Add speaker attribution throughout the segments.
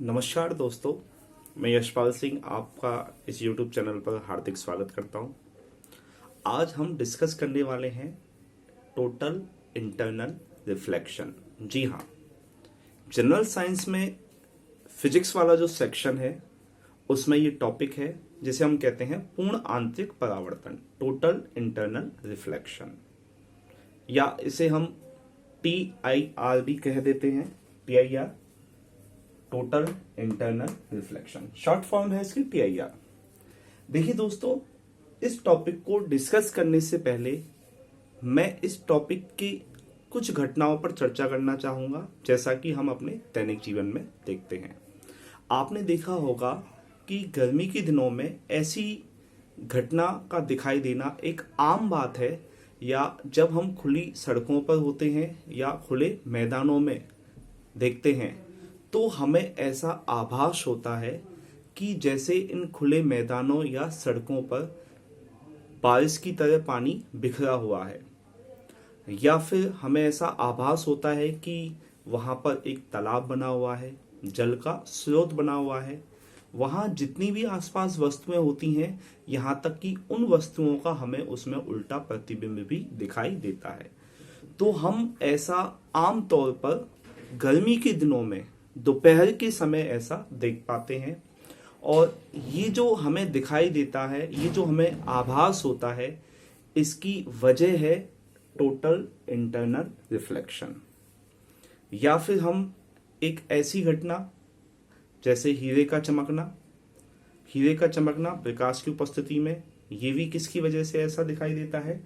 Speaker 1: नमस्कार दोस्तों, मैं यशपाल सिंह आपका इस YouTube चैनल पर हार्दिक स्वागत करता हूं। आज हम डिस्कस करने वाले हैं टोटल इंटरनल रिफ्लेक्शन। जी हाँ, जनरल साइंस में फिजिक्स वाला जो सेक्शन है उसमें ये टॉपिक है जिसे हम कहते हैं पूर्ण आंतरिक परावर्तन, टोटल इंटरनल रिफ्लेक्शन, या इसे हम TIR भी कह देते हैं। TIR total internal reflection short form है इसकी TIR। देखिए दोस्तों, इस टॉपिक को डिस्कस करने से पहले मैं इस टॉपिक की कुछ घटनाओं पर चर्चा करना चाहूंगा, जैसा कि हम अपने दैनिक जीवन में देखते हैं। आपने देखा होगा कि गर्मी के दिनों में ऐसी घटना का दिखाई देना एक आम बात है, या जब हम खुली सड़कों पर होते हैं या खुले मैदानों में देखते हैं तो हमें ऐसा आभास होता है कि जैसे इन खुले मैदानों या सड़कों पर बारिश की तरह पानी बिखरा हुआ है, या फिर हमें ऐसा आभास होता है कि वहाँ पर एक तालाब बना हुआ है, जल का स्रोत बना हुआ है। वहाँ जितनी भी आसपास वस्तुएं होती हैं, यहाँ तक कि उन वस्तुओं का हमें उसमें उल्टा प्रतिबिंब भी दिखाई देता है। तो हम ऐसा आम तौर पर गर्मी के दिनों में दोपहर के समय ऐसा देख पाते हैं, और ये जो हमें दिखाई देता है, ये जो हमें आभास होता है, इसकी वजह है टोटल इंटरनल रिफ्लेक्शन। या फिर हम एक ऐसी घटना जैसे हीरे का चमकना प्रकाश की उपस्थिति में, ये भी किसकी वजह से ऐसा दिखाई देता है?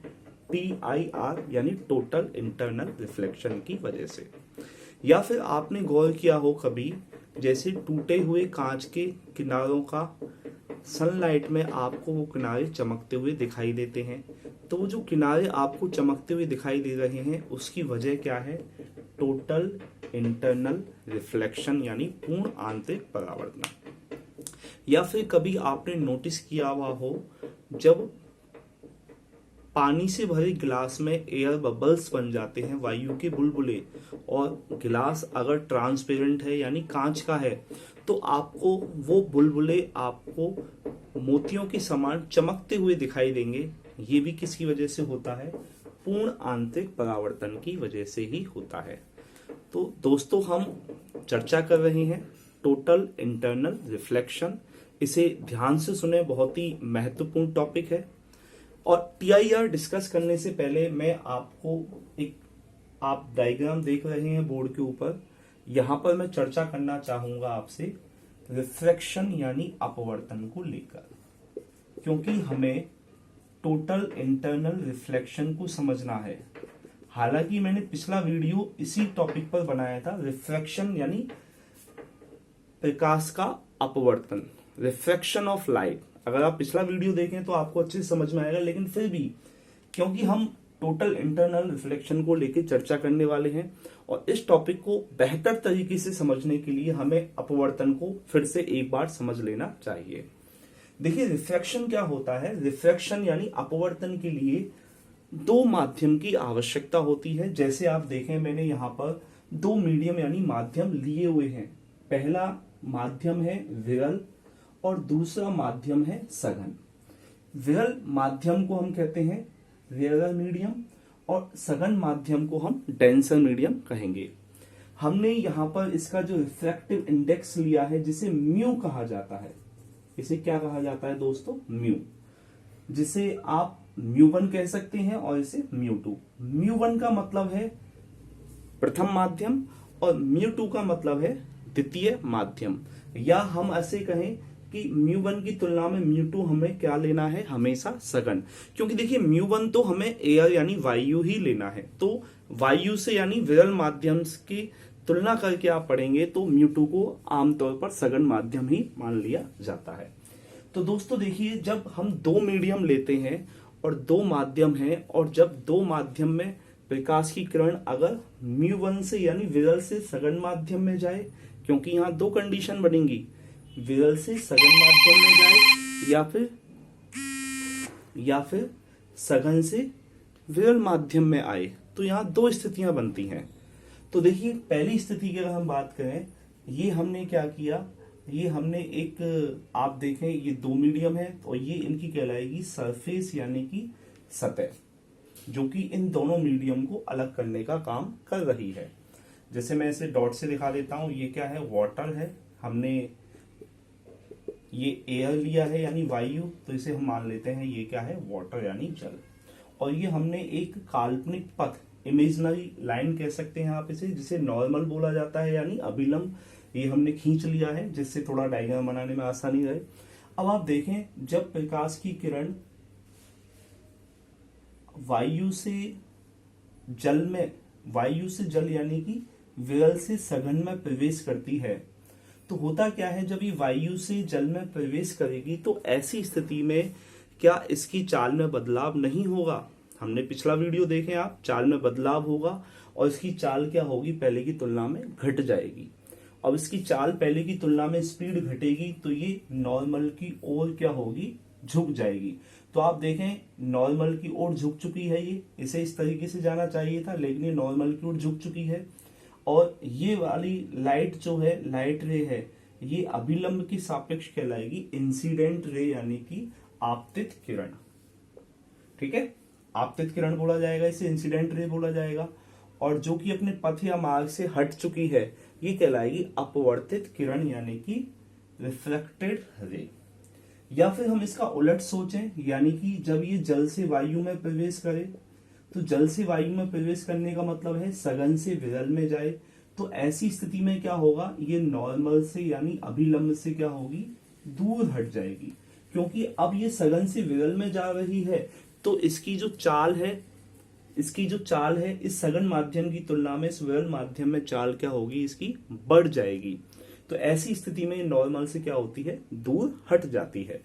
Speaker 1: TIR यानी टोटल इंटरनल रिफ्लेक्शन की वजह से। या फिर आपने गौर किया हो कभी, जैसे टूटे हुए कांच के किनारों का सनलाइट में आपको वो किनारे चमकते हुए दिखाई देते हैं, तो वो जो किनारे आपको चमकते हुए दिखाई दे रहे हैं उसकी वजह क्या है? टोटल इंटरनल रिफ्लेक्शन यानी पूर्ण आंतरिक परावर्तन। या फिर कभी आपने नोटिस किया हुआ हो, जब पानी से भरे गिलास में एयर बबल्स बन जाते हैं, वायु के बुलबुले, और गिलास अगर ट्रांसपेरेंट है यानी कांच का है, तो आपको वो बुलबुले आपको मोतियों के समान चमकते हुए दिखाई देंगे। ये भी किसकी वजह से होता है? पूर्ण आंतरिक परावर्तन की वजह से ही होता है। तो दोस्तों, हम चर्चा कर रहे हैं टोटल इंटरनल रिफ्लेक्शन। इसे ध्यान से सुने, बहुत ही महत्वपूर्ण टॉपिक है। और TIR डिस्कस करने से पहले मैं आपको आप डायग्राम देख रहे हैं बोर्ड के ऊपर, यहां पर मैं चर्चा करना चाहूंगा आपसे रिफ्लेक्शन यानी अपवर्तन को लेकर, क्योंकि हमें टोटल इंटरनल रिफ्लेक्शन को समझना है। हालांकि मैंने पिछला वीडियो इसी टॉपिक पर बनाया था, रिफ्लेक्शन यानी प्रकाश का अपवर्तन, रिफ्लेक्शन ऑफ लाइट। अगर आप पिछला वीडियो देखें तो आपको अच्छे से समझ में आएगा, लेकिन फिर भी क्योंकि हम टोटल इंटरनल रिफ्लेक्शन को लेकर चर्चा करने वाले हैं और इस टॉपिक को बेहतर तरीके से समझने के लिए हमें अपवर्तन को फिर से एक बार समझ लेना चाहिए। देखिए, रिफ्लेक्शन क्या होता है? रिफ्लेक्शन यानी अपवर्तन के लिए दो माध्यम की आवश्यकता होती है। जैसे आप देखें, मैंने यहाँ पर दो मीडियम यानी माध्यम लिए हुए हैं। पहला माध्यम है विरल और दूसरा माध्यम है सघन। विरल माध्यम को हम कहते हैं रेयर मीडियम, और सघन माध्यम को हम डेंसर मीडियम कहेंगे। हमने यहाँ पर इसका जो रिफ्रैक्टिव इंडेक्स लिया है, जिसे म्यू कहा जाता है। इसे क्या कहा जाता है दोस्तों? म्यू, जिसे आप म्यू1 कह सकते हैं और इसे म्यू2। म्यू1 का मतलब है प्रथम माध्यम और म्यू2 का मतलब है द्वितीय माध्यम। या हम ऐसे कहें कि म्यू1 की तुलना में म्यू2 हमें क्या लेना है? हमेशा सघन। क्योंकि देखिए, म्यू1 तो हमें एयर यानी वायु ही लेना है, तो वायु से यानी विरल माध्यम की तुलना करके आप पढ़ेंगे तो म्यू2 को आमतौर पर सघन माध्यम ही मान लिया जाता है। तो दोस्तों देखिए, जब हम दो मीडियम लेते हैं और दो माध्यम हैं, और जब दो माध्यम में प्रकाश की किरण अगर म्यू1 से यानी विरल से सघन माध्यम में जाए, क्योंकि यहाँ दो कंडीशन बनेंगी, विरल से सघन माध्यम में जाए या फिर सघन से विरल माध्यम में आए, तो यहाँ दो स्थितियां बनती हैं। तो देखिए, पहली स्थिति की अगर हम बात करें ये हमने क्या किया, ये हमने एक, आप देखें ये दो मीडियम है और ये इनकी कहलाएगी सरफेस यानी कि सतह, जो कि इन दोनों मीडियम को अलग करने का काम कर रही है। जैसे मैं इसे डॉट से दिखा देता हूं, ये क्या है, वाटर है, हमने ये एयर लिया है यानी वायु, तो इसे हम मान लेते हैं ये क्या है, वाटर यानी जल। और ये हमने एक काल्पनिक पथ, इमेजिनरी लाइन कह सकते हैं आप इसे, जिसे नॉर्मल बोला जाता है यानी अभिलंब, ये हमने खींच लिया है जिससे थोड़ा डायग्राम बनाने में आसानी रहे। अब आप देखें, जब प्रकाश की किरण वायु से जल यानी कि विरल से सघन में प्रवेश करती है, तो होता क्या है, जब ये वायु से जल में प्रवेश करेगी तो ऐसी स्थिति में क्या इसकी चाल में बदलाव नहीं होगा। हमने पिछला वीडियो देखे आप, चाल में बदलाव होगा और इसकी चाल क्या होगी, पहले की तुलना में घट जाएगी। अब इसकी चाल पहले की तुलना में स्पीड घटेगी तो ये नॉर्मल की ओर क्या होगी, झुक जाएगी। तो आप देखें नॉर्मल की ओर झुक चुकी है ये, इसे इस तरीके से जाना चाहिए था लेकिन ये नॉर्मल की ओर झुक चुकी है। और ये वाली लाइट जो है, लाइट रे है, ये अभिलंब की सापेक्ष कहलाएगी इंसिडेंट रे यानी कि आपतित किरण। ठीक है, आपतित किरण बोला जाएगा इसे, इंसिडेंट रे बोला जाएगा। और जो कि अपने पथ या मार्ग से हट चुकी है ये कहलाएगी अपवर्तित किरण यानी कि रिफ्लेक्टेड रे। या फिर हम इसका उलट सोचें, यानी कि जब ये जल से वायु में प्रवेश करे, तो जल से वायु में प्रवेश करने का मतलब है सघन से विरल में जाए, तो ऐसी स्थिति में क्या होगा, ये नॉर्मल से यानी अभिलंब से क्या होगी, दूर हट जाएगी। क्योंकि अब ये सघन से विरल में जा रही है तो इसकी जो चाल है इस सघन माध्यम की तुलना में इस विरल माध्यम में चाल क्या होगी, इसकी बढ़ जाएगी। तो ऐसी स्थिति में नॉर्मल से क्या होती है, दूर हट जाती है।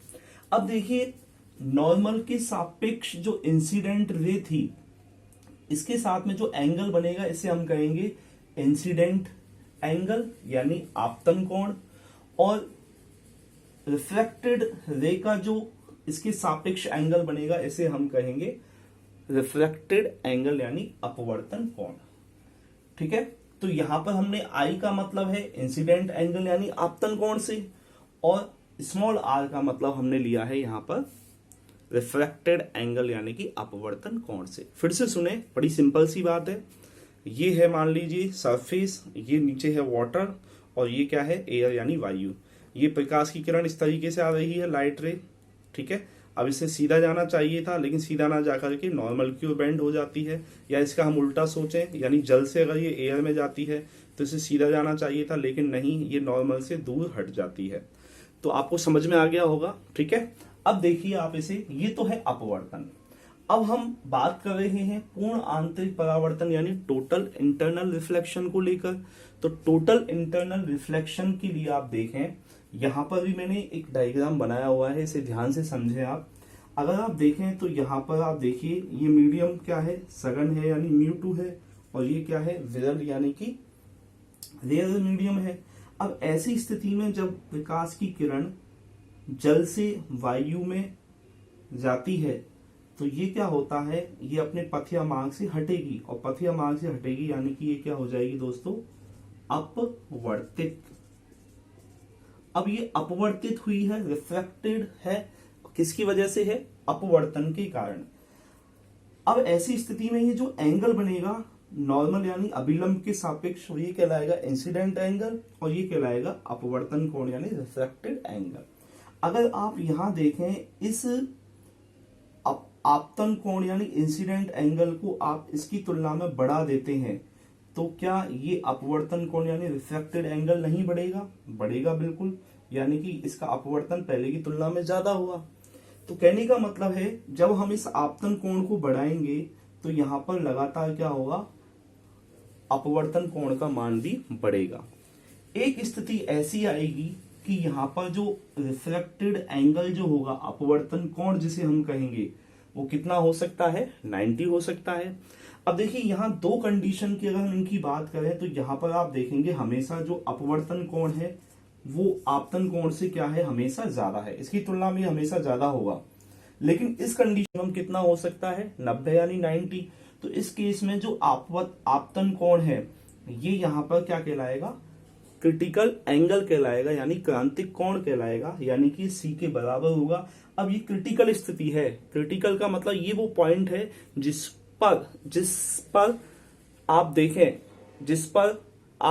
Speaker 1: अब देखिए, नॉर्मल के सापेक्ष जो इंसिडेंट रे थी, इसके साथ में जो एंगल बनेगा इसे हम कहेंगे इंसिडेंट एंगल यानी आपतन कोण, और रिफ्लेक्टेड रे का जो इसके सापेक्ष एंगल बनेगा इसे हम कहेंगे रिफ्लेक्टेड एंगल यानी अपवर्तन कोण। ठीक है, तो यहां पर हमने आई का मतलब है इंसिडेंट एंगल यानी आपतन कोण से, और स्मॉल आर का मतलब हमने लिया है यहां पर रिफ्लेक्टेड एंगल यानी कि अपवर्तन कोण से। फिर से सुने, बड़ी सिंपल सी बात है। ये है मान लीजिए सरफेस, ये नीचे है वाटर और ये क्या है, एयर यानी वायु। ये प्रकाश की किरण इस तरीके से आ रही है, लाइट रे। ठीक है, अब इसे सीधा जाना चाहिए था लेकिन सीधा ना जाकर के नॉर्मल की ओर बेंड हो जाती है। या इसका हम उल्टा सोचें, यानी जल से अगर ये एयर में जाती है तो इसे सीधा जाना चाहिए था लेकिन नहीं, ये नॉर्मल से दूर हट जाती है। तो आपको समझ में आ गया होगा। ठीक है, अब देखिए आप इसे, ये तो है अपवर्तन। अब हम बात कर रहे हैं पूर्ण आंतरिक परावर्तन यानी टोटल इंटरनल रिफ्लेक्शन को लेकर। तो टोटल इंटरनल रिफ्लेक्शन के लिए आप देखें, यहां पर भी मैंने एक डायग्राम बनाया हुआ है, इसे ध्यान से समझें आप। अगर आप देखें तो यहां पर आप देखिए, ये मीडियम क्या है, सघन है यानी μ2 है, और ये क्या है, विरल यानी कि रेयर मीडियम है। अब ऐसी स्थिति में जब प्रकाश की किरण जल से वायु में जाती है तो ये क्या होता है, ये अपने पथ या मार्ग से हटेगी, और पथ या मार्ग से हटेगी यानी कि ये क्या हो जाएगी दोस्तों, अपवर्तित। अब ये अपवर्तित हुई है, रिफ्लेक्टेड है, किसकी वजह से है, अपवर्तन के कारण। अब ऐसी स्थिति में ये जो एंगल बनेगा नॉर्मल यानी अभिलंब के सापेक्ष, ये कहलाएगा इंसिडेंट एंगल और ये कहलाएगा अपवर्तन कोण यानी रिफ्लेक्टेड एंगल। अगर आप यहां देखें, इस आपतन कोण यानी इंसिडेंट एंगल को आप इसकी तुलना में बढ़ा देते हैं तो क्या ये अपवर्तन कोण यानी रिफ्लेक्टेड एंगल नहीं बढ़ेगा, बढ़ेगा बिल्कुल, यानी कि इसका अपवर्तन पहले की तुलना में ज्यादा हुआ। तो कहने का मतलब है जब हम इस आपतन कोण को बढ़ाएंगे तो यहां पर लगातार क्या होगा, अपवर्तन कोण का मान भी बढ़ेगा। एक स्थिति ऐसी आएगी कि यहां पर जो रिफ्लेक्टेड एंगल जो होगा, अपवर्तन कोण जिसे हम कहेंगे, वो कितना हो सकता है, 90 हो सकता है। अब देखिए यहाँ दो कंडीशन की अगर हम इनकी बात करें तो यहाँ पर आप देखेंगे हमेशा जो अपवर्तन कोण है वो आपतन कोण से क्या है, हमेशा ज्यादा है, इसकी तुलना में हमेशा ज्यादा होगा। लेकिन इस कंडीशन में कितना हो सकता है, 90 यानी 90। तो इस केस में जो आपतन कोण है ये यहाँ पर क्या कहलाएगा, क्रिटिकल एंगल कहलाएगा, यानी क्रांतिक कोण कहलाएगा, यानी कि सी के बराबर होगा। अब ये क्रिटिकल स्थिति है, क्रिटिकल का मतलब ये वो पॉइंट है जिस पर आप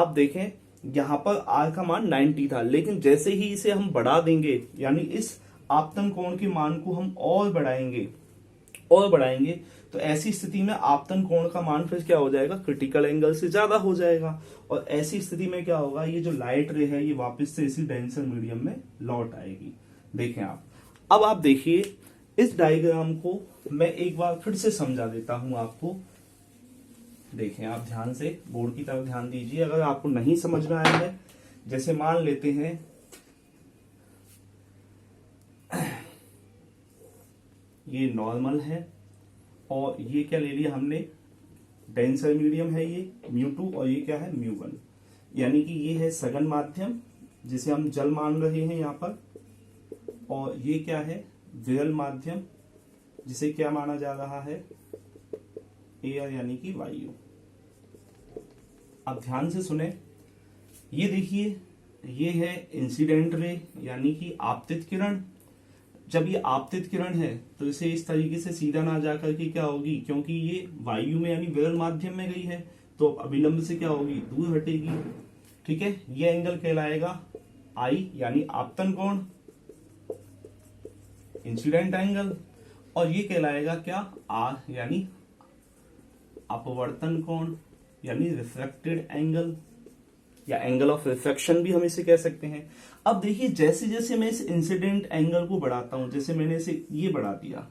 Speaker 1: देखें यहां पर आर का मान 90 था, लेकिन जैसे ही इसे हम बढ़ा देंगे, यानी इस आपतन कोण के मान को हम और बढ़ाएंगे, तो ऐसी स्थिति में आपतन कोण का मान फिर क्या हो जाएगा, क्रिटिकल एंगल से ज्यादा हो जाएगा। और ऐसी स्थिति में क्या होगा, ये जो लाइट रे है ये वापस से इसी डेंसर मीडियम में लौट आएगी। देखें आप, अब आप देखिए इस डायग्राम को मैं एक बार फिर से समझा देता हूं आपको। देखें आप ध्यान से, बोर्ड की तरफ ध्यान दीजिए। अगर आपको नहीं समझ में आया है, जैसे मान लेते हैं ये नॉर्मल है और ये क्या ले लिया हमने, डेंसर मीडियम है ये μ2 और ये क्या है μ1, यानी कि ये है सघन माध्यम जिसे हम जल मान रहे हैं यहाँ पर, और ये क्या है विरल माध्यम जिसे क्या माना जा रहा है, एयर यानी कि वायु। अब ध्यान से सुने, ये देखिए ये है इंसिडेंट रे यानी कि आपतित किरण। जब ये आपतित किरण है तो इसे इस तरीके से सीधा ना जाकर के क्या होगी, क्योंकि ये वायु में यानी विरल माध्यम में गई है तो अभिलंब से क्या होगी, दूर हटेगी। ठीक है, ये एंगल कहलाएगा आई यानी आपतन कोण, इंसिडेंट एंगल, और ये कहलाएगा क्या, आर यानी अपवर्तन कोण यानी रिफ्रैक्टेड एंगल या एंगल ऑफ रिफ्रैक्शन भी हम इसे कह सकते हैं। अब देखिए जैसे जैसे मैं इस इंसिडेंट एंगल को बढ़ाता हूं, जैसे मैंने इसे ये बढ़ा दिया,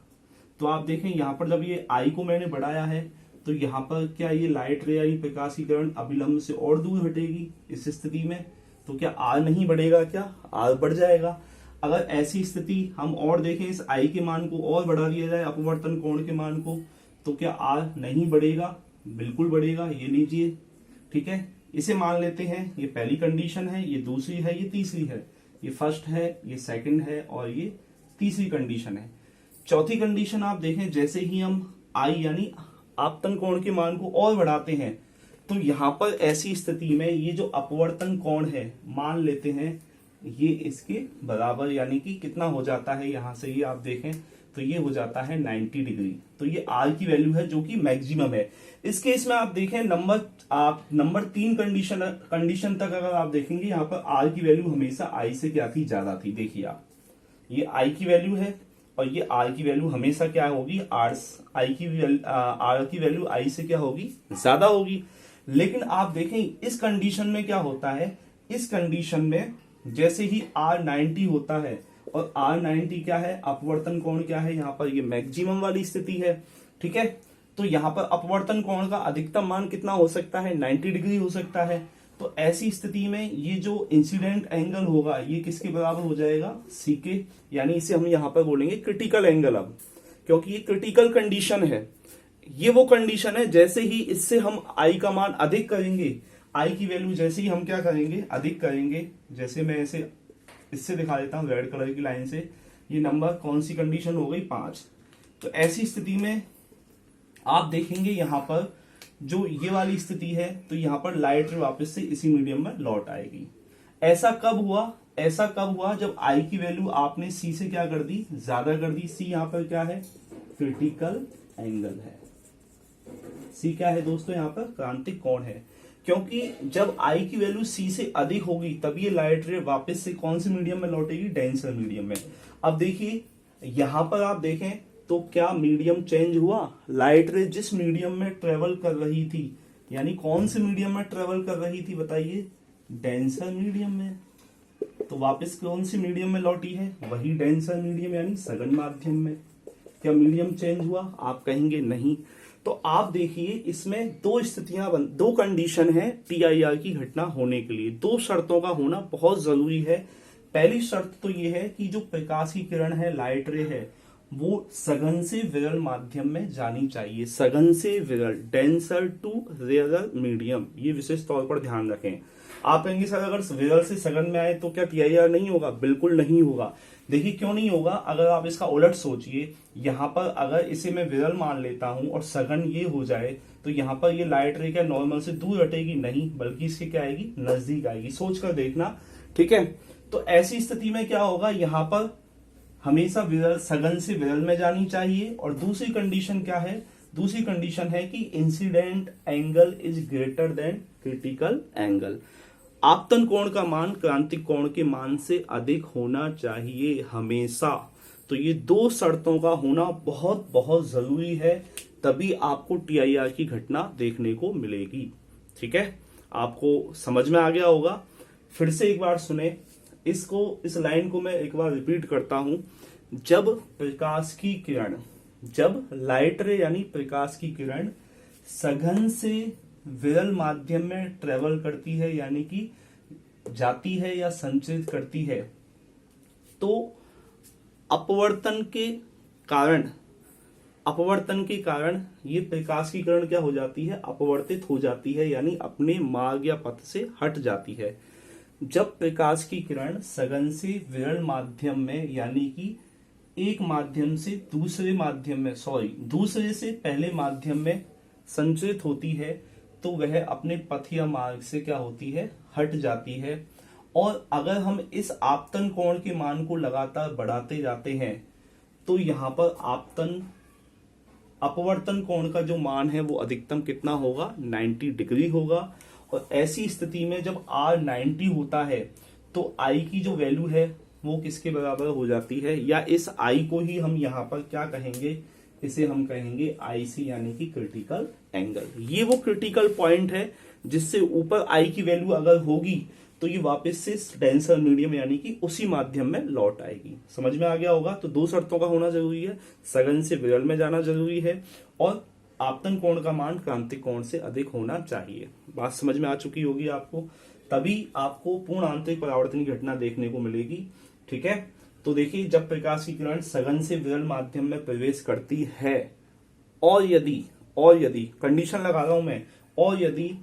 Speaker 1: तो आप देखें यहां पर जब ये आई को मैंने बढ़ाया है तो यहां पर क्या ये लाइट रे यानी प्रकाशीकरण अभिलंब से और दूर हटेगी। इस स्थिति में तो क्या आर नहीं बढ़ेगा, क्या आर बढ़ जाएगा। अगर ऐसी स्थिति हम और देखें, इस आई के मान को और बढ़ा दिया जाए अपवर्तन कोण के मान को, तो क्या आर नहीं बढ़ेगा, बिल्कुल बढ़ेगा। ये लीजिए, ठीक है, इसे मान लेते हैं ये पहली कंडीशन है, ये दूसरी है, ये तीसरी है, ये फर्स्ट है, ये सेकंड है और ये तीसरी कंडीशन है। चौथी कंडीशन आप देखें, जैसे ही हम आई यानी आपतन कोण के मान को और बढ़ाते हैं तो यहां पर ऐसी स्थिति में ये जो अपवर्तन कोण है मान लेते हैं ये इसके बराबर, यानी कि कितना हो जाता है, यहां से ये आप देखें तो ये हो जाता है 90 डिग्री। तो ये आर की वैल्यू है जो कि मैक्सिमम है। इस केस में आप देखें नंबर 3 कंडीशन तक अगर आप देखेंगे यहाँ पर आर की वैल्यू हमेशा आई से क्या थी, ज्यादा थी। देखिए आप, ये आई की वैल्यू है और ये आर की वैल्यू हमेशा क्या होगी, आर की वैल्यू आई से क्या होगी, ज्यादा होगी। लेकिन आप देखें इस कंडीशन में क्या होता है, इस कंडीशन में जैसे ही आर 90 होता है, और आर 90 क्या है, अपवर्तन कोण क्या है, यहाँ पर ये मैक्सिमम वाली स्थिति है। ठीक है, तो यहाँ पर अपवर्तन कोण का अधिकतम मान कितना हो सकता है, 90 डिग्री हो सकता है। तो ऐसी स्थिति में ये जो इंसिडेंट एंगल होगा ये किसके बराबर हो जाएगा, सी के, यानी इसे हम यहाँ पर बोलेंगे क्रिटिकल एंगल। अब क्योंकि ये क्रिटिकल कंडीशन है, ये वो कंडीशन है जैसे ही इससे हम आई का मान अधिक करेंगे, आई की वैल्यू जैसे ही हम क्या करेंगे, अधिक करेंगे। जैसे मैं इसे इससे दिखा देता हूं रेड कलर की लाइन से, ये नंबर कौन सी कंडीशन हो गई, 5। तो ऐसी स्थिति में आप देखेंगे यहां पर जो ये वाली स्थिति है, तो यहां पर लाइट वापस से इसी मीडियम में लौट आएगी। ऐसा कब हुआ जब आई की वैल्यू आपने सी से क्या कर दी, ज्यादा कर दी। सी यहां पर क्या है, क्रिटिकल एंगल है। सी क्या है दोस्तों, यहां पर क्रांतिक कोण है। क्योंकि जब आई की वैल्यू सी से अधिक होगी तब ये लाइट रे वापस से कौन से मीडियम में लौटेगी, डेंसर मीडियम में। अब देखिए यहां पर आप देखें तो क्या मीडियम चेंज हुआ, लाइट रे जिस मीडियम में ट्रेवल कर रही थी, यानी कौन से मीडियम में ट्रेवल कर रही थी बताइए, डेंसर मीडियम में। तो वापस कौन सी मीडियम में लौटी है, वही डेंसर मीडियम यानी सघन माध्यम में। क्या मीडियम चेंज हुआ, आप कहेंगे नहीं। तो आप देखिए इसमें दो कंडीशन है टीआईआर की घटना होने के लिए, 2 शर्तों का होना बहुत जरूरी है। पहली शर्त तो ये है कि जो प्रकाश की किरण है, लाइट रे है, वो सघन से विरल माध्यम में जानी चाहिए। सघन से विरल, डेंसर टू रेयर मीडियम, ये विशेष तौर पर ध्यान रखें। आप कहेंगे सर अगर विरल से सघन में आए तो क्या टीआईआर नहीं होगा? बिल्कुल नहीं होगा। देखिए क्यों नहीं होगा, अगर आप इसका उलट सोचिए, यहाँ पर अगर इसे मैं विरल मान लेता हूं और सघन ये हो जाए तो यहाँ पर ये लाइट रे क्या नॉर्मल से दूर हटेगी? नहीं, बल्कि इसके क्या आएगी? नजदीक आएगी। सोच कर देखना, ठीक है। तो ऐसी स्थिति में क्या होगा, यहाँ पर हमेशा विरल सघन से विरल में जानी चाहिए। और दूसरी कंडीशन क्या है? दूसरी कंडीशन है कि incident angle is greater than critical angle. आपतन कोण का मान क्रांतिक कोण के मान से अधिक होना चाहिए हमेशा। तो ये दो शर्तों का होना बहुत बहुत जरूरी है, तभी आपको टीआईआर की घटना देखने को मिलेगी। ठीक है, आपको समझ में आ गया होगा। फिर से एक बार सुने इसको, इस लाइन को मैं एक बार रिपीट करता हूं। जब प्रकाश की किरण, जब लाइट रे यानी प्रकाश की किरण सघन से विरल माध्यम में ट्रेवल करती है, यानी कि जाती है या संचरित करती है, तो अपवर्तन के कारण ये प्रकाश की किरण क्या हो जाती है? अपवर्तित हो जाती है, यानी अपने मार्ग या पथ से हट जाती है। जब प्रकाश की किरण सघन से विरल माध्यम में, यानी कि एक माध्यम से दूसरे माध्यम में, दूसरे से पहले माध्यम में संचरित होती है, तो वह अपने पथ या मार्ग से क्या होती है? हट जाती है। और अगर हम इस आपतन कोण के मान को लगातार बढ़ाते जाते हैं तो यहां पर अपवर्तन कोण का जो मान है वो अधिकतम कितना होगा? 90 डिग्री होगा। और ऐसी स्थिति में जब R 90 होता है तो I की जो वैल्यू है वो किसके बराबर हो जाती है? या इस I को ही हम यहाँ पर क्या कहेंगे? इसे हम कहेंगे IC, यानी कि क्रिटिकल एंगल। ये वो क्रिटिकल पॉइंट है जिससे ऊपर I की वैल्यू अगर होगी तो ये वापस से डेंसर मीडियम यानी कि उसी माध्यम में लौट आएगी। समझ में आ गया होगा। तो दो शर्तों का होना जरूरी है, सघन से विरल में जाना जरूरी है और आपतन कोण का मान क्रांतिक कोण से अधिक होना चाहिए। बात समझ में आ चुकी होगी आपको, तभी आपको पूर्ण आंतरिक परावर्तन की घटना देखने को मिलेगी। ठीक है, तो देखिए जब प्रकाश की किरण सघन से विरल माध्यम में प्रवेश करती है और यदि कंडीशन लगा रहा हूं मैं, और यदि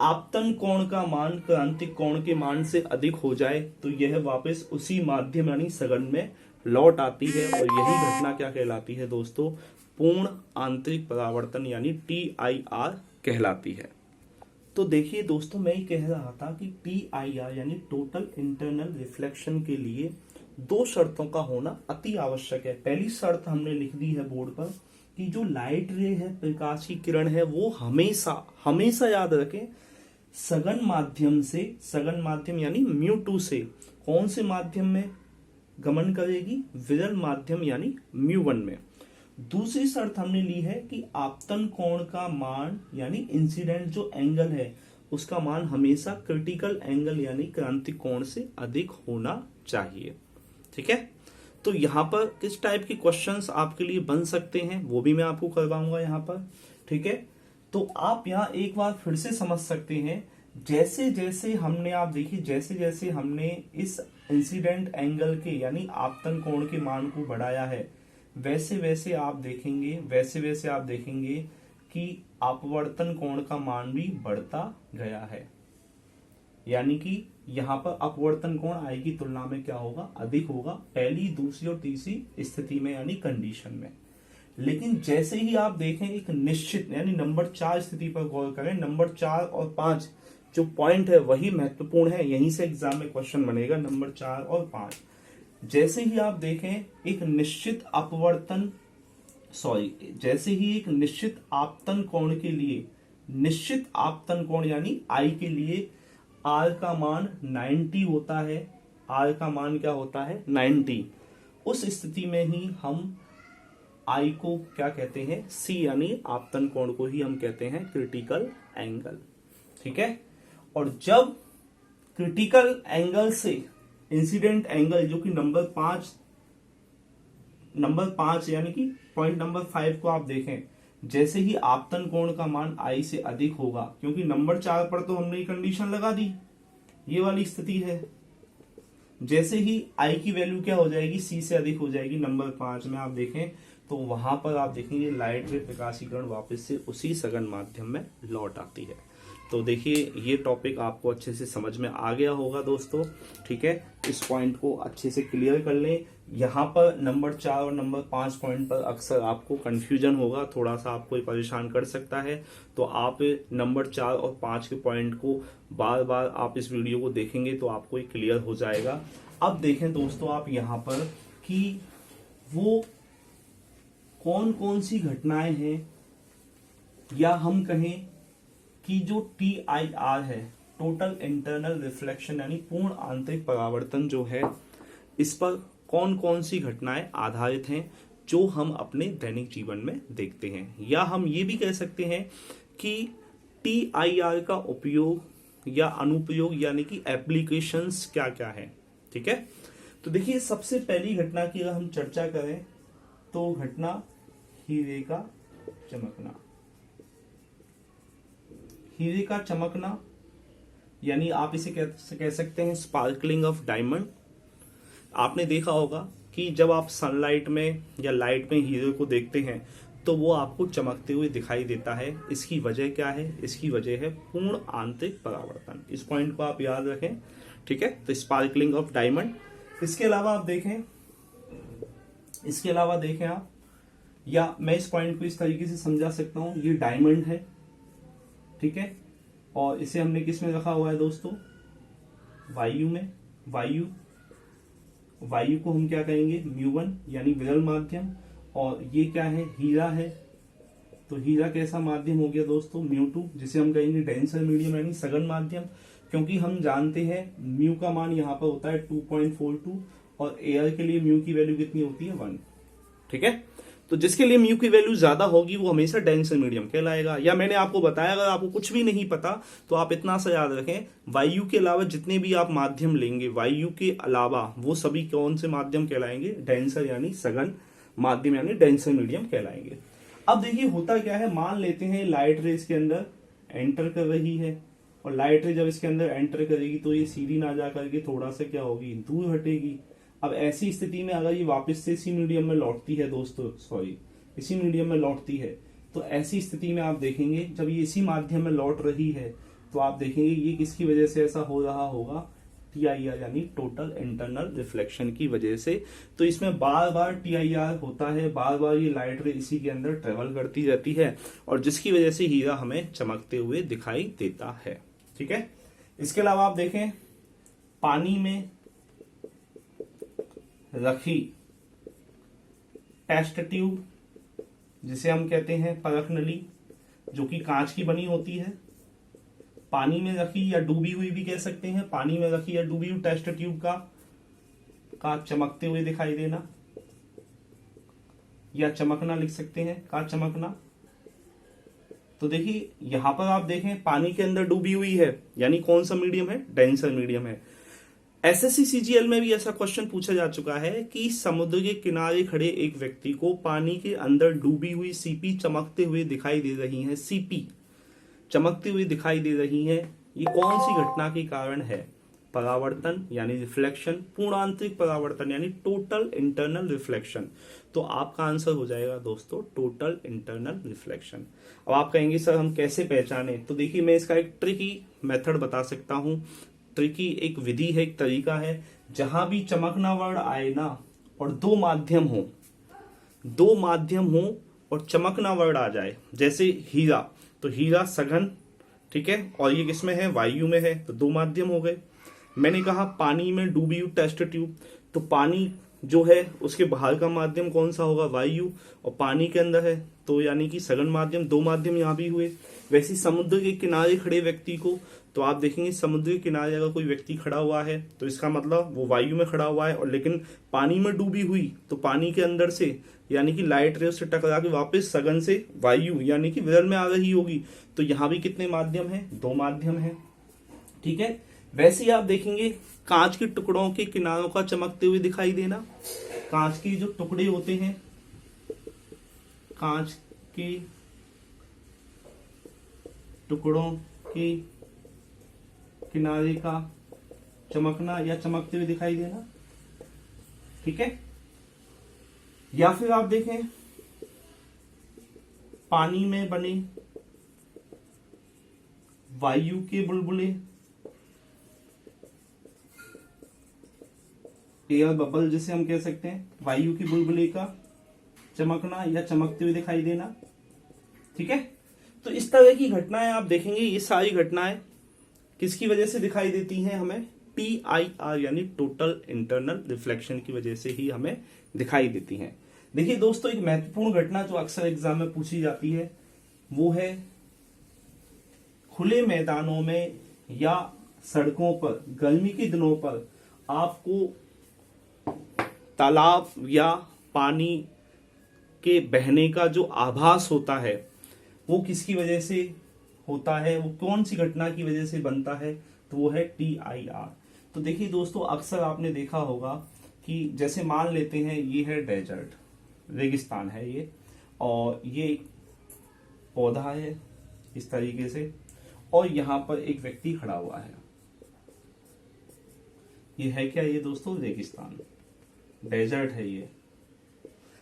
Speaker 1: आपतन कोण का मान क्रांतिक कोण के मान से अधिक हो जाए तो यह वापस उसी माध्यम यानी सघन में लौट आती है। और यही घटना क्या कहलाती है दोस्तों? पूर्ण आंतरिक परावर्तन यानी TIR कहलाती है। तो देखिए दोस्तों, मैं ये कह रहा था कि TIR यानी टोटल इंटरनल रिफ्लेक्शन के लिए दो शर्तों का होना अति आवश्यक है। पहली शर्त हमने लिख दी है बोर्ड पर कि जो लाइट रे है, प्रकाश की किरण है, वो हमेशा याद रखें सघन माध्यम यानी μ2 से कौन से माध्यम में गमन करेगी? विरल माध्यम यानी μ1 में। दूसरी शर्त हमने ली है कि आपतन कोण का मान यानी इंसिडेंट जो एंगल है उसका मान हमेशा क्रिटिकल एंगल यानी क्रांतिक कोण से अधिक होना चाहिए। ठीक है, तो यहाँ पर किस टाइप के क्वेश्चंस आपके लिए बन सकते हैं वो भी मैं आपको करवाऊंगा यहाँ पर। ठीक है, तो आप यहाँ एक बार फिर से समझ सकते हैं, जैसे जैसे हमने, आप देखिए जैसे जैसे हमने इस इंसिडेंट एंगल के यानी आपतन कोण के मान को बढ़ाया है, वैसे वैसे आप देखेंगे कि अपवर्तन कोण का मान भी बढ़ता गया है। यानी कि यहाँ पर अपवर्तन कोण I की तुलना में क्या होगा? अधिक होगा, पहली, दूसरी और तीसरी स्थिति में यानी कंडीशन में। लेकिन जैसे ही आप देखें एक निश्चित यानी नंबर 4 स्थिति पर गौर करें, नंबर 4 और 5 जो पॉइंट है वही महत्वपूर्ण है, यहीं से एग्जाम में क्वेश्चन बनेगा। नंबर 4 और 5 जैसे ही आप देखें एक निश्चित आपतन कोण के लिए, निश्चित आपतन कोण यानी I के लिए R का मान 90 होता है। R का मान क्या होता है? 90। उस स्थिति में ही हम I को क्या कहते हैं? C यानी आपतन कोण को ही हम कहते हैं क्रिटिकल एंगल। ठीक है, और जब क्रिटिकल एंगल से इंसिडेंट एंगल जो कि नंबर 5 यानी कि पॉइंट नंबर 5 को आप देखें, जैसे ही आपतन कोण का मान I से अधिक होगा, क्योंकि नंबर 4 पर तो हमने कंडीशन लगा दी, ये वाली स्थिति है। जैसे ही I की वैल्यू क्या हो जाएगी? C से अधिक हो जाएगी। नंबर 5 में आप देखें तो वहां पर आप देखेंगे लाइट रे प्रकाशीकरण वापस से उसी सघन माध्यम में लौट आती है। तो देखिए ये टॉपिक आपको अच्छे से समझ में आ गया होगा दोस्तों, ठीक है। इस पॉइंट को अच्छे से क्लियर कर लें। यहाँ पर नंबर 4 और नंबर 5 पॉइंट पर अक्सर आपको कंफ्यूजन होगा, थोड़ा सा आपको ये परेशान कर सकता है, तो आप नंबर 4 और 5 के पॉइंट को बार बार आप इस वीडियो को देखेंगे तो आपको ये क्लियर हो जाएगा। अब देखें दोस्तों आप यहाँ पर कि वो कौन कौन सी घटनाएं हैं, या हम कहें कि जो TIR है, टोटल इंटरनल रिफ्लेक्शन यानी पूर्ण आंतरिक परावर्तन जो है, इस पर कौन कौन सी घटनाएं आधारित हैं जो हम अपने दैनिक जीवन में देखते हैं। या हम ये भी कह सकते हैं कि TIR का उपयोग या अनुप्रयोग यानी कि एप्लीकेशंस क्या क्या है, ठीक है। तो देखिए सबसे पहली घटना की अगर हम चर्चा करें तो घटना हीरे का चमकना। हीरे का चमकना यानी आप इसे कह सकते हैं स्पार्कलिंग ऑफ डायमंड। आपने देखा होगा कि जब आप सनलाइट में या लाइट में हीरे को देखते हैं तो वो आपको चमकते हुए दिखाई देता है। इसकी वजह क्या है? इसकी वजह है पूर्ण आंतरिक परावर्तन। इस पॉइंट को आप याद रखें, ठीक है। तो स्पार्कलिंग ऑफ डायमंड। इसके अलावा आप देखें आप, या मैं इस पॉइंट को इस तरीके से समझा सकता हूं, ये डायमंड है, ठीक है, और इसे हमने किस में रखा हुआ है दोस्तों? वायु में। वायु को हम क्या कहेंगे? म्यू1 यानी विरल माध्यम। और ये क्या है? हीरा है। तो हीरा कैसा माध्यम हो गया दोस्तों? म्यू2, जिसे हम कहेंगे डेंसर मीडियम यानी सघन माध्यम, क्योंकि हम जानते हैं म्यू का मान यहाँ पर होता है 2.42 और एयर के लिए म्यू की वैल्यू कितनी होती है? 1, ठीक है। तो जिसके लिए म्यू की वैल्यू ज्यादा होगी वो हमेशा डेंसर मीडियम कहलाएगा। या मैंने आपको बताया, अगर आपको कुछ भी नहीं पता तो आप इतना सा याद रखें, वायु के अलावा जितने भी आप माध्यम लेंगे, वायु के अलावा वो सभी कौन से माध्यम कहलाएंगे? डेंसर यानी सघन माध्यम यानी डेंसर मीडियम कहलाएंगे। अब देखिए होता क्या है, मान लेते हैं लाइट रे इसके अंदर एंटर कर रही है, और लाइट रे जब इसके अंदर एंटर करेगी तो ये सीधी ना जा करके थोड़ा सा क्या होगी? दूर हटेगी। अब ऐसी स्थिति में अगर ये वापस से इसी मीडियम में लौटती है दोस्तों, इसी मीडियम में लौटती है, तो ऐसी स्थिति में आप देखेंगे जब ये इसी माध्यम में लौट रही है तो आप देखेंगे ये किसकी वजह से ऐसा हो रहा होगा? TIR यानी टोटल इंटरनल रिफ्लेक्शन की वजह से। तो इसमें बार बार TIR होता है, बार बार ये लाइट रे इसी के अंदर ट्रेवल करती रहती है, और जिसकी वजह से हीरा हमें चमकते हुए दिखाई देता है, ठीक है। इसके अलावा आप देखें पानी में रखी टेस्ट ट्यूब, जिसे हम कहते हैं परख नली, जो कि कांच की बनी होती है, पानी में रखी या डूबी हुई भी कह सकते हैं, पानी में रखी या डूबी हुई टेस्ट ट्यूब का चमकते हुए दिखाई देना, या चमकना लिख सकते हैं, का चमकना। तो देखिए यहां पर आप देखें पानी के अंदर डूबी हुई है, यानी कौन सा मीडियम है? डेंसर मीडियम है। SSC CGL में भी ऐसा क्वेश्चन पूछा जा चुका है कि समुद्र के किनारे खड़े एक व्यक्ति को पानी के अंदर डूबी हुई सीपी चमकते हुए दिखाई दे रही है। सीपी चमकती हुई दिखाई दे रही है, ये कौन सी घटना के कारण है? परावर्तन यानी रिफ्लेक्शन, पूर्णांतरिक परावर्तन यानी टोटल इंटरनल रिफ्लेक्शन। तो आपका आंसर हो जाएगा दोस्तों टोटल इंटरनल रिफ्लेक्शन। अब आप कहेंगे सर हम कैसे पहचाने? तो देखिए मैं इसका एक ट्रिकी मेथड बता सकता हूं। ट्रिकी एक विधि है, एक तरीका है, जहां भी चमकना वर्ड आए ना और दो माध्यम हो और चमकना वर्ड आ जाए, जैसे हीरा, तो हीरा सघन, ठीक है, और ये किसमें है? वायु में है, तो 2 माध्यम हो गए। मैंने कहा पानी में डूबी हुई टेस्ट ट्यूब, तो पानी जो है उसके बाहर का माध्यम कौन सा होगा? वायु, और पानी के अंदर है तो यानी कि सघन माध्यम, 2 माध्यम यहाँ भी हुए। वैसे समुद्र के किनारे खड़े व्यक्ति को, तो आप देखेंगे समुद्र के किनारे अगर कोई व्यक्ति खड़ा हुआ है तो इसका मतलब वो वायु में खड़ा हुआ है, और लेकिन पानी में डूबी हुई तो पानी के अंदर से यानी कि लाइट रे से टकरा के वापस सघन से वायु यानी कि विरल में आ रही होगी। तो यहाँ भी कितने माध्यम है? 2 माध्यम है, ठीक है। वैसे ही आप देखेंगे कांच के टुकड़ों के किनारों का चमकते हुए दिखाई देना। कांच के जो टुकड़े होते हैं, कांच के टुकड़ों के किनारे का चमकना या चमकते हुए दिखाई देना, ठीक है। या फिर आप देखें पानी में बने वायु के बुलबुले, एयर बबल जिसे हम कह सकते हैं, वायु की बुलबुले का चमकना या चमकते हुए दिखाई देना। ठीक है, तो इस तरह की घटनाएं आप देखेंगे, ये सारी घटनाएं किसकी वजह से दिखाई देती हैं हमें? TIR यानी टोटल इंटरनल रिफ्लेक्शन की वजह से ही हमें दिखाई देती हैं। देखिए दोस्तों, एक महत्वपूर्ण घटना जो अक्सर एग्जाम में पूछी जाती है वो है खुले मैदानों में या सड़कों पर गर्मी के दिनों पर आपको तालाब या पानी के बहने का जो आभास होता है वो किसकी वजह से होता है, वो कौन सी घटना की वजह से बनता है? तो वो है TIR। तो देखिए दोस्तों, अक्सर आपने देखा होगा कि जैसे मान लेते हैं ये है डेजर्ट, रेगिस्तान है ये, और ये पौधा है इस तरीके से, और यहां पर एक व्यक्ति खड़ा हुआ है। ये है क्या? ये दोस्तों रेगिस्तान, डेजर्ट है ये।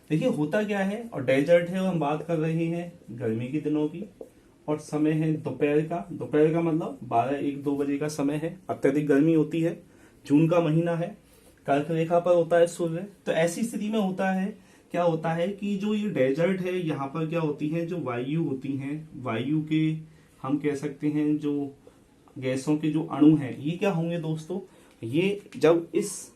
Speaker 1: देखिए होता क्या है, और डेजर्ट है और हम बात कर रहे हैं गर्मी के दिनों की, और समय है दोपहर का। दोपहर का मतलब 12-1-2 बजे का समय है, अत्यधिक गर्मी होती है, जून का महीना है, कर्क रेखा पर होता है सूर्य। तो ऐसी स्थिति में होता है, क्या होता है कि जो ये डेजर्ट है यहाँ पर क्या होती है, जो वायु होती हैं, वायु के हम कह सकते हैं जो गैसों के जो अणु हैं, ये क्या होंगे दोस्तों, ये जब इस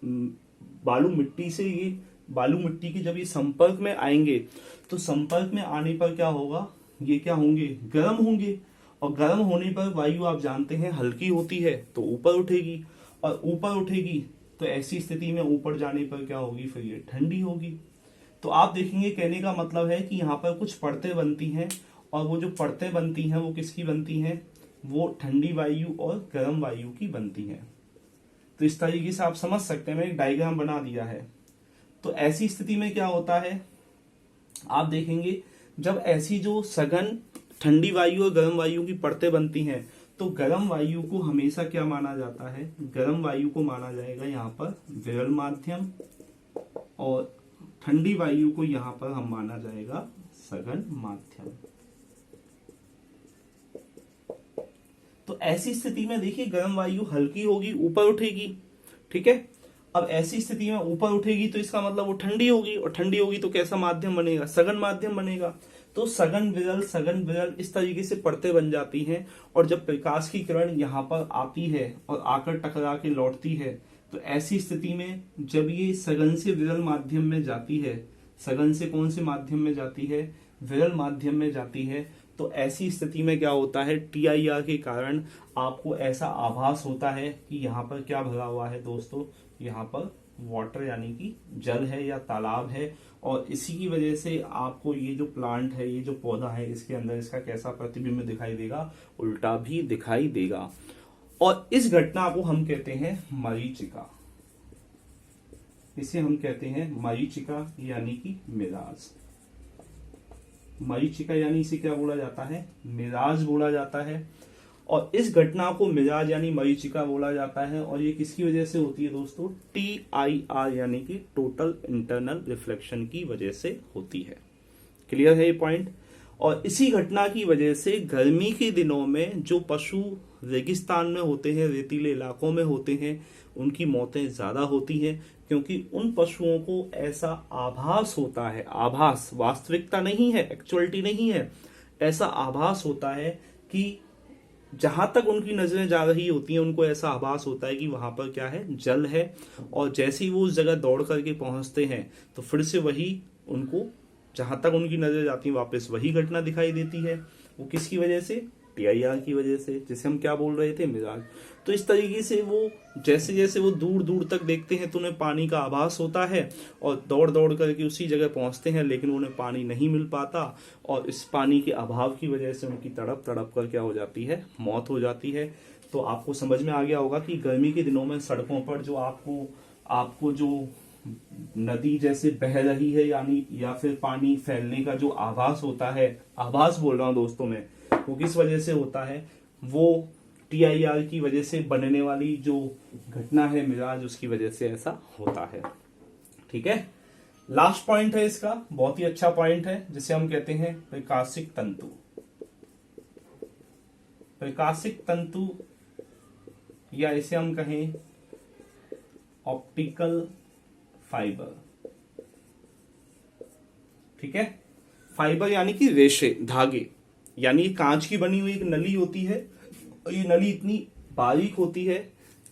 Speaker 1: बालू मिट्टी से, ये बालू मिट्टी के जब ये संपर्क में आएंगे तो संपर्क में आने पर क्या होगा, ये क्या होंगे, गर्म होंगे, और गर्म होने पर वायु आप जानते हैं हल्की होती है तो ऊपर उठेगी, और ऊपर उठेगी तो ऐसी स्थिति में ऊपर जाने पर क्या होगी, फिर ये ठंडी होगी। तो आप देखेंगे, कहने का मतलब है कि यहाँ पर कुछ परतें बनती हैं, और वो जो परतें बनती हैं वो किसकी बनती हैं, वो ठंडी वायु और गर्म वायु की बनती हैं। तो इस तरीके से आप समझ सकते हैं, मैं एक डायग्राम बना दिया है। तो ऐसी स्थिति में क्या होता है, आप देखेंगे जब ऐसी जो सघन ठंडी वायु और गर्म वायु की परतें बनती हैं तो गर्म वायु को हमेशा क्या माना जाता है, गर्म वायु को माना जाएगा यहाँ पर विरल माध्यम, और ठंडी वायु को यहाँ पर हम माना जाएगा सघन माध्यम। तो ऐसी स्थिति में देखिए गर्म वायु हल्की होगी, ऊपर उठेगी। ठीक है, अब ऐसी स्थिति में ऊपर उठेगी तो इसका मतलब वो ठंडी होगी, और ठंडी होगी तो कैसा माध्यम बनेगा, सघन माध्यम बनेगा। तो सघन विरल इस तरीके से परतें बन जाती हैं, और जब प्रकाश की किरण यहाँ पर आती है और आकर टकरा के लौटती है तो ऐसी स्थिति में जब ये सघन से विरल माध्यम में जाती है, सघन से कौन से माध्यम में जाती है, विरल माध्यम में जाती है, तो ऐसी स्थिति में क्या होता है, TIR के कारण आपको ऐसा आभास होता है कि यहाँ पर क्या भरा हुआ है दोस्तों, यहाँ पर वाटर यानी कि जल है या तालाब है, और इसी की वजह से आपको ये जो प्लांट है, ये जो पौधा है, इसके अंदर इसका कैसा प्रतिबिंब दिखाई देगा, उल्टा भी दिखाई देगा। और इस घटना को हम कहते हैं मरीचिका, इसे हम कहते हैं मरीचिका यानी कि मिराज। मरीचिका यानी इसे क्या बोला जाता है, मिराज बोला जाता है, और इस घटना को मिराज यानी मरीचिका बोला जाता है। और ये किसकी वजह से होती है दोस्तों, TIR यानी कि टोटल इंटरनल रिफ्लेक्शन की वजह से होती है। क्लियर है ये पॉइंट। और इसी घटना की वजह से गर्मी के दिनों में जो पशु रेगिस्तान में होते हैं, रेतीले इलाकों में होते हैं, उनकी मौतें ज्यादा होती हैं, क्योंकि उन पशुओं को ऐसा आभास होता है, आभास वास्तविकता नहीं है, एक्चुअलिटी नहीं है, ऐसा आभास होता है कि जहां तक उनकी नजरें जा रही होती हैं उनको ऐसा आभास होता है कि वहां पर क्या है, जल है, और जैसे ही वो उस जगह दौड़ करके पहुंचते हैं तो फिर से वही उनको, जहां तक उनकी नजर जाती है वापस वही घटना दिखाई देती है। वो किसकी वजह से, TIR की वजह से, जिसे हम क्या बोल रहे थे, मिराज। तो इस तरीके से वो जैसे जैसे वो दूर दूर तक देखते हैं तो उन्हें पानी का आभास होता है, और दौड़ दौड़ करके उसी जगह पहुंचते हैं, लेकिन उन्हें पानी नहीं मिल पाता, और इस पानी के अभाव की वजह से उनकी तड़प तड़प कर क्या हो जाती है, मौत हो जाती है। तो आपको समझ में आ गया होगा कि गर्मी के दिनों में सड़कों पर जो आपको जो नदी जैसे बह रही है यानी, या फिर पानी फैलने का जो आभास होता है, आभास बोल रहा हूं दोस्तों मैं, वो किस वजह से होता है, वो TIR की वजह से बनने वाली जो घटना है मिराज, उसकी वजह से ऐसा होता है। ठीक है, लास्ट पॉइंट है इसका, बहुत ही अच्छा पॉइंट है, जिसे हम कहते हैं प्रकाशिक तंतु। प्रकाशिक तंतु या इसे हम कहें ऑप्टिकल फाइबर। ठीक है, फाइबर यानी कि रेशे, धागे, यानी कांच की बनी हुई एक नली होती है और ये नली इतनी बारीक होती है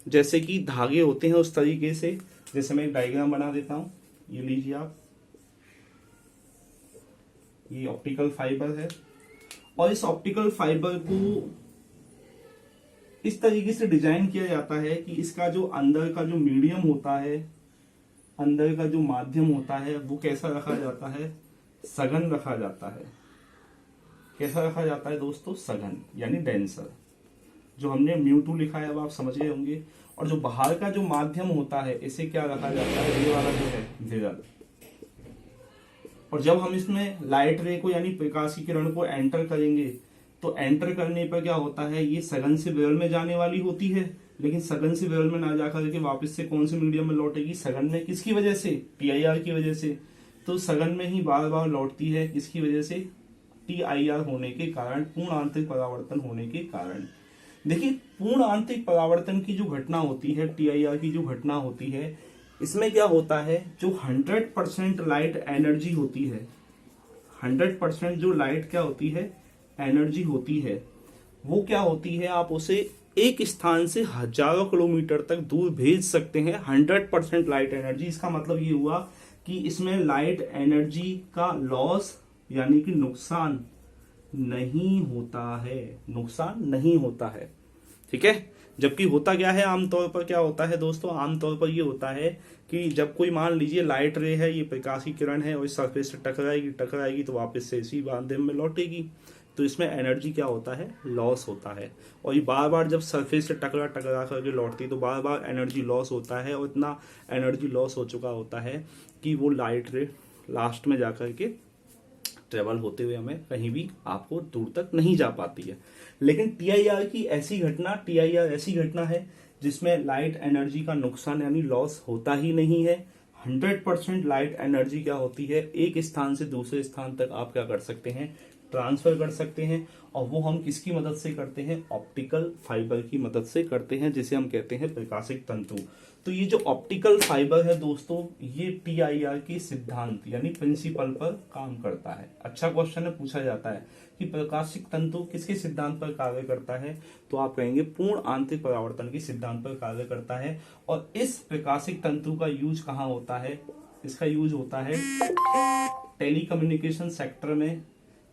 Speaker 1: जैसे कि धागे होते हैं उस तरीके से। जैसे मैं एक डायग्राम बना देता हूं, ये लीजिए आप, ये ऑप्टिकल फाइबर है और इस ऑप्टिकल फाइबर को इस तरीके से डिजाइन किया जाता है कि इसका जो अंदर का जो मीडियम होता है, अंदर का जो माध्यम होता है, वो कैसा रखा जाता है, सघन रखा जाता है। कैसा रखा जाता है दोस्तों, सघन यानी डेंसर। जो हमने μ2 लिखा है अब आप समझ गए होंगे। और जो बाहर का जो माध्यम होता है इसे क्या रखा जाता है, ये वाला जो है विरल। और जब हम इसमें लाइट रे को यानी प्रकाश की किरण को एंटर करेंगे तो एंटर करने पर क्या होता है, ये सघन से विरल में जाने वाली होती है, लेकिन सघन से विरल में ना जाकर के वापस से कौन से मीडियम में लौटेगी, सघन में। किसकी वजह से, TIR की वजह से। तो सघन में ही बार बार लौटती है, किसकी वजह से, TIR होने के कारण, पूर्ण आंतरिक परावर्तन होने के कारण। देखिए, पूर्ण आंतरिक परावर्तन की जो घटना होती है, TIR की जो घटना होती है, इसमें क्या होता है, जो 100% लाइट एनर्जी होती है, 100% जो लाइट क्या होती है, एनर्जी होती है, वो क्या होती है, आप उसे एक स्थान से हजारों किलोमीटर तक दूर भेज सकते हैं। 100% लाइट एनर्जी, इसका मतलब ये हुआ कि इसमें लाइट एनर्जी का लॉस यानी कि नुकसान नहीं होता है, नुकसान नहीं होता है। ठीक है, जबकि होता क्या है, आमतौर पर क्या होता है दोस्तों, आमतौर पर ये होता है कि जब कोई मान लीजिए लाइट रे है, ये प्रकाश की किरण है और इस सरफेस से टकराएगी तो वापस से इसी माध्यम में लौटेगी, तो इसमें एनर्जी क्या होता है, लॉस होता है। और ये बार बार जब सरफेस से टकरा करके लौटती है तो बार बार एनर्जी लॉस होता है और इतना एनर्जी लॉस हो चुका होता है कि वो लाइट रे लास्ट में जाकर के ट्रेवल होते हुए हमें कहीं भी आपको दूर तक नहीं जा पाती है। लेकिन TIR की ऐसी घटना, TIR ऐसी घटना है जिसमें लाइट एनर्जी का नुकसान यानी लॉस होता ही नहीं है। 100% लाइट एनर्जी क्या होती है, एक स्थान से दूसरे स्थान तक आप क्या कर सकते हैं, ट्रांसफर कर सकते हैं। और वो हम किसकी मदद से करते हैं, ऑप्टिकल फाइबर की मदद से करते हैं, जिसे हम कहते हैं प्रकाशिक तंतु। तो ये जो ऑप्टिकल फाइबर है दोस्तों, ये TIR के सिद्धांत यानी प्रिंसिपल पर काम करता है। अच्छा क्वेश्चन है, पूछा जाता है कि प्रकाशिक तंतु किसके सिद्धांत पर कार्य करता है, तो आप कहेंगे पूर्ण आंतरिक परावर्तन के सिद्धांत पर कार्य करता है। और इस प्रकाशिक तंतु का यूज कहाँ होता है, इसका यूज होता है टेलीकम्युनिकेशन सेक्टर में,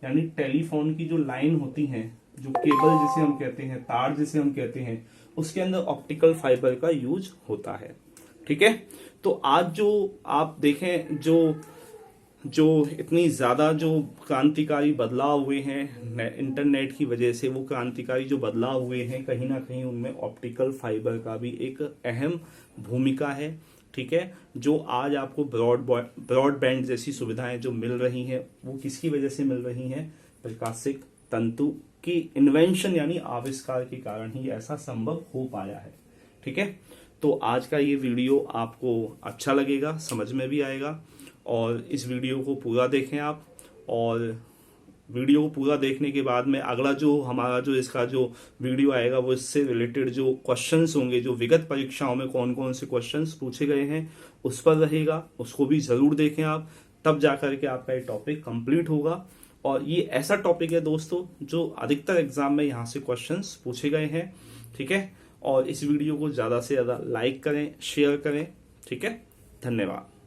Speaker 1: यानी टेलीफोन की जो लाइन होती है, जो केबल जिसे हम कहते हैं, तार जिसे हम कहते हैं, उसके अंदर ऑप्टिकल फाइबर का यूज होता है। ठीक है, तो आज जो आप देखें, जो इतनी ज्यादा जो क्रांतिकारी बदलाव हुए हैं इंटरनेट की वजह से, वो क्रांतिकारी जो बदलाव हुए हैं कहीं ना कहीं उनमें ऑप्टिकल फाइबर का भी एक अहम भूमिका है। ठीक है, जो आज आपको ब्रॉडबैंड जैसी सुविधाएं जो मिल रही हैं, वो किसकी वजह से मिल रही हैं, प्रकाशिक तंतु की इन्वेंशन यानी आविष्कार के कारण ही ऐसा संभव हो पाया है। ठीक है, तो आज का ये वीडियो आपको अच्छा लगेगा, समझ में भी आएगा, और इस वीडियो को पूरा देखें आप। और वीडियो को पूरा देखने के बाद में अगला जो हमारा जो इसका जो वीडियो आएगा, वो इससे रिलेटेड जो क्वेश्चंस होंगे, जो विगत परीक्षाओं में कौन कौन से क्वेश्चंस पूछे गए हैं उस पर रहेगा, उसको भी जरूर देखें आप, तब जाकर के आपका ये टॉपिक कंप्लीट होगा। और ये ऐसा टॉपिक है दोस्तों जो अधिकतर एग्जाम में यहाँ से क्वेश्चंस पूछे गए हैं। ठीक है, और इस वीडियो को ज्यादा से ज्यादा लाइक करें, शेयर करें। ठीक है, धन्यवाद।